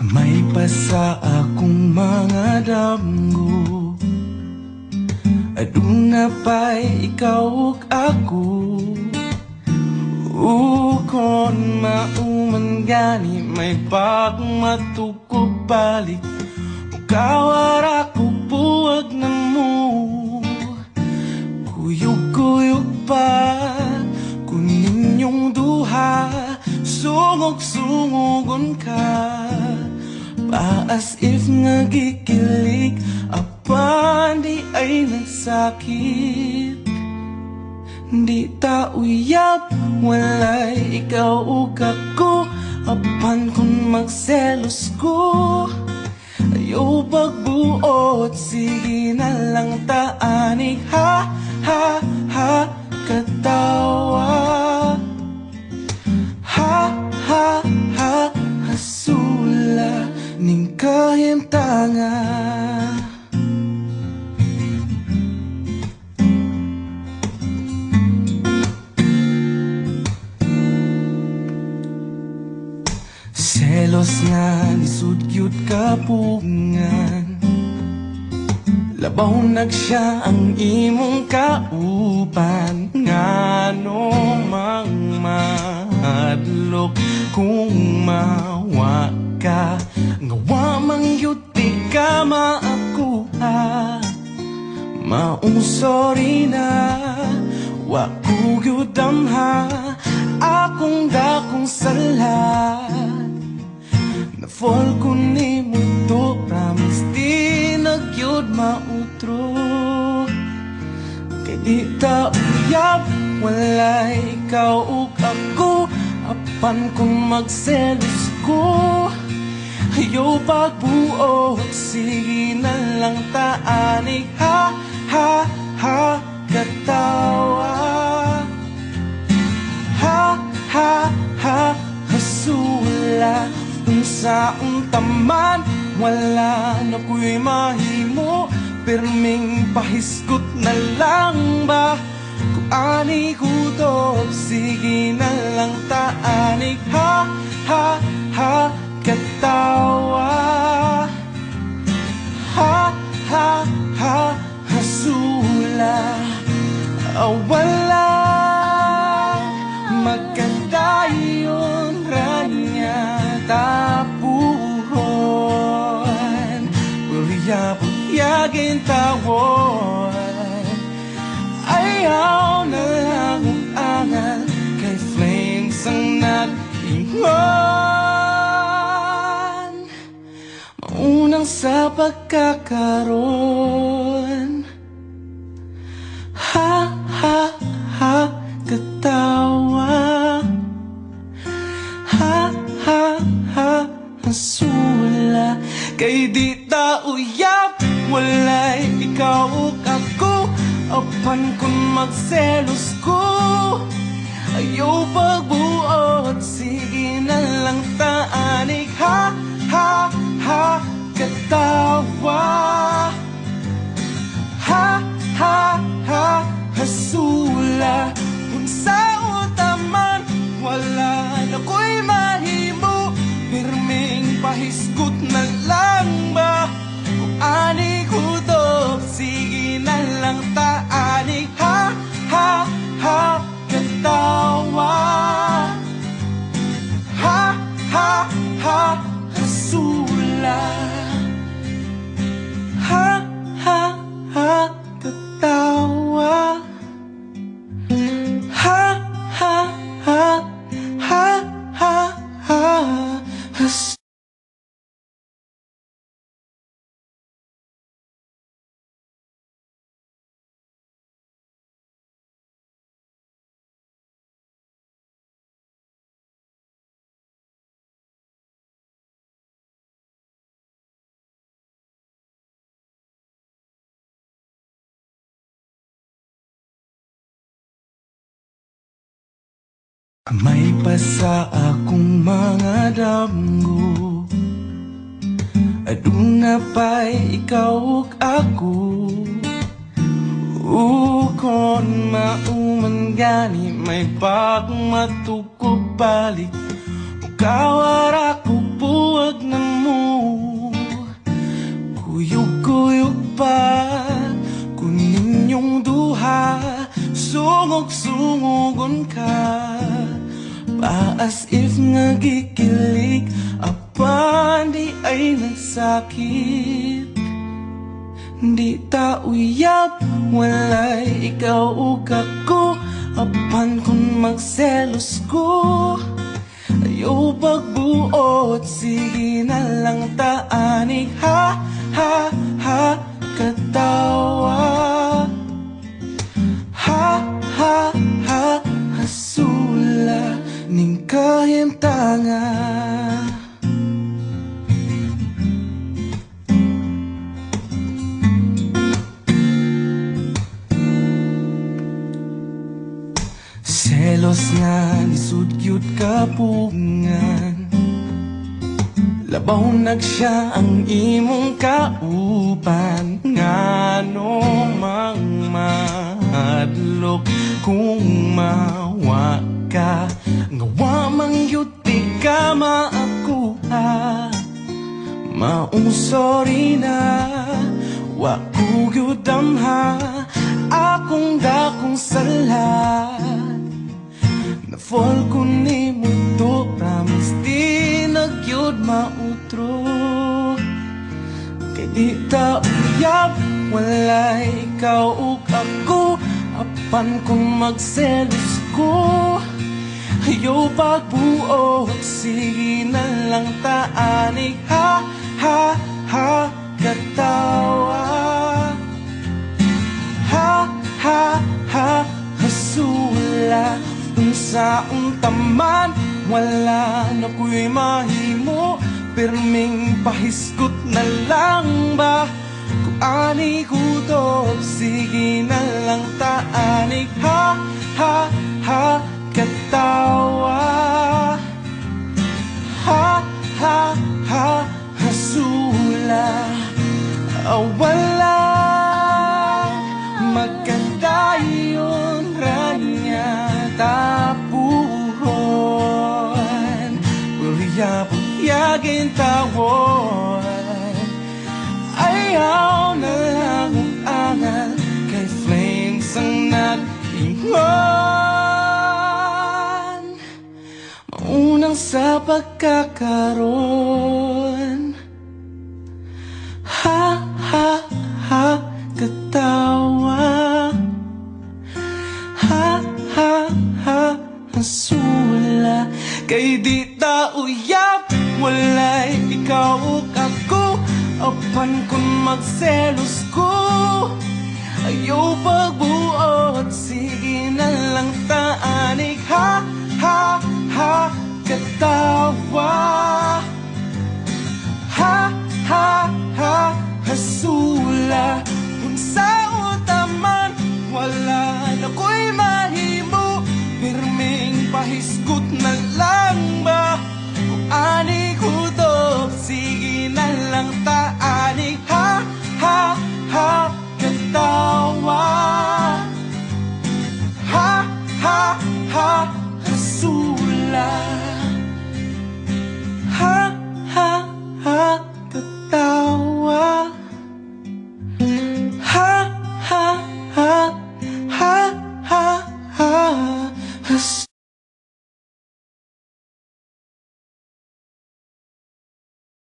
May pasa akong mga damgo, aduna pa'y ikaw ug ako. Kon mauman gani may pagmatukog balik, ukawara ko buwag na mo. Kuyog-kuyog pa kunin yung duha, sungog-sungogon ka pa as if nagikilig, apan di ay nagsakit. Di ta uyab, walay ikaw ug ako, apan kung magselos ko, ayaw pagbuot, sige na lang taanig. Ha, ha, ha, katawa. Ha, ha, ha, hasula ning kahimtanga. Selos nga nisudyot kapungan, labaw nagsiya ang imong kauban. Ngano mang mahadlok kung mawa ka, ngawa mang yuti ka maakuha. Maong sorry na wa ko gyudamha, akong dakong sala. Na-fall ko ni mo to, promise di nagyod mautro. Kay di ta uyab, walay ikaw ug ako, apan kung magselos ko, ayaw pagbuot, sige na lang taanig. Ha, ha, ha, katawa. Ha, ha, ha, hasula sa untaman, wala na ko'y mahimo, perming pahiskot na lang ba? Kung ani hudog, sige na lang taanig. Ha, ha, ha, katawa. Ha, ha, ha, hasula. Wala magkadayon ranya tapuhon, purya-puryagin tawon. Ayaw na lang ang angal, kay flames ang nag-ingon. Maunang sa pagkakaroon. Ha, ha, ha, katawa. Ha, ha, ha, hasula. Kay di ta uyab, walay ikaw ug ako, apan kung magselos ko, ayaw pagbuot, sige na lang taanig. Ha, ha, ha, katawa. Ha, ha, ha, hasula. Kung sa utaman, wala na ko'y mahimo, pirming pahiskot na lang ba? Kung ani hudog, sige na lang taanig. Ha, ha, ha, katawa. Ha, ha, ha, hasula. Ha, ha, ha, katawa. Ha, ha, ha, ha, ha, ha, has. May pasa akong mga damgo, aduna pa'y ikaw ug ako. Kon mauman gani may pagmatukog balik, ukawara ko buwag na mo. Kuyog-kuyog pa kunin yung duha, sungog-sungogon ka pa as if nagikilig, apan di ay nagsakit. Di ta uyab, walay ikaw ug ako, apan kung magselos ko, ayaw pagbuot, sige na lang taanig. Ha, ha, ha, katawa. Ha, ha, ha, hasula ning kahimtanga. Selos nga nisudyod kapungan, labaw nagsiya ang imong kauban. Ngano mang mahadlok kung mawa ka, ngawa mang yuti ka maakuha. Maong sorry na, wa ko gyudamha akong dakong sala. Na-fall ko ni mo to, promise di nagyod mautro. Kay di ta uyab, walay ikaw ug ako, apan kung magselos ko, ayaw pagbuot, sige na lang taanig. Ha, ha, ha, katawa. Ha, ha, ha, hasula sa untaman, wala na ko'y mahimo, pirming pahiskot na lang ba? Kung ani hudog, sige na lang taanig. Ha, ha, ha, katawa. Ha, ha, ha, hasula. Wala magkandayon ranya tapuhon, puyag-puyagin tawon. Ayaw na lang ang angal, kay flames ang nag-ingon. Maunang sa pagkakaroon. Ha, ha, ha, katawa. Ha, ha, ha, hasula. Kay di ta uyab, walay ikaw ug ako, apan kung magselos ko, ayaw pagbuot, sige na lang taanig. Ha, ha, ha, katawa. Ha, ha, ha, hasula. Kung sa utaman, wala na ko'y mahimo, pirming pahiskot na lang ba? Kung ani hudog, sige na lang taanig. Ha, ha, ha, katawa. Ha, ha, ha, hasula. Ha, ha, ha, katawa. Ha, ha, ha, ha, ha, ha, ha.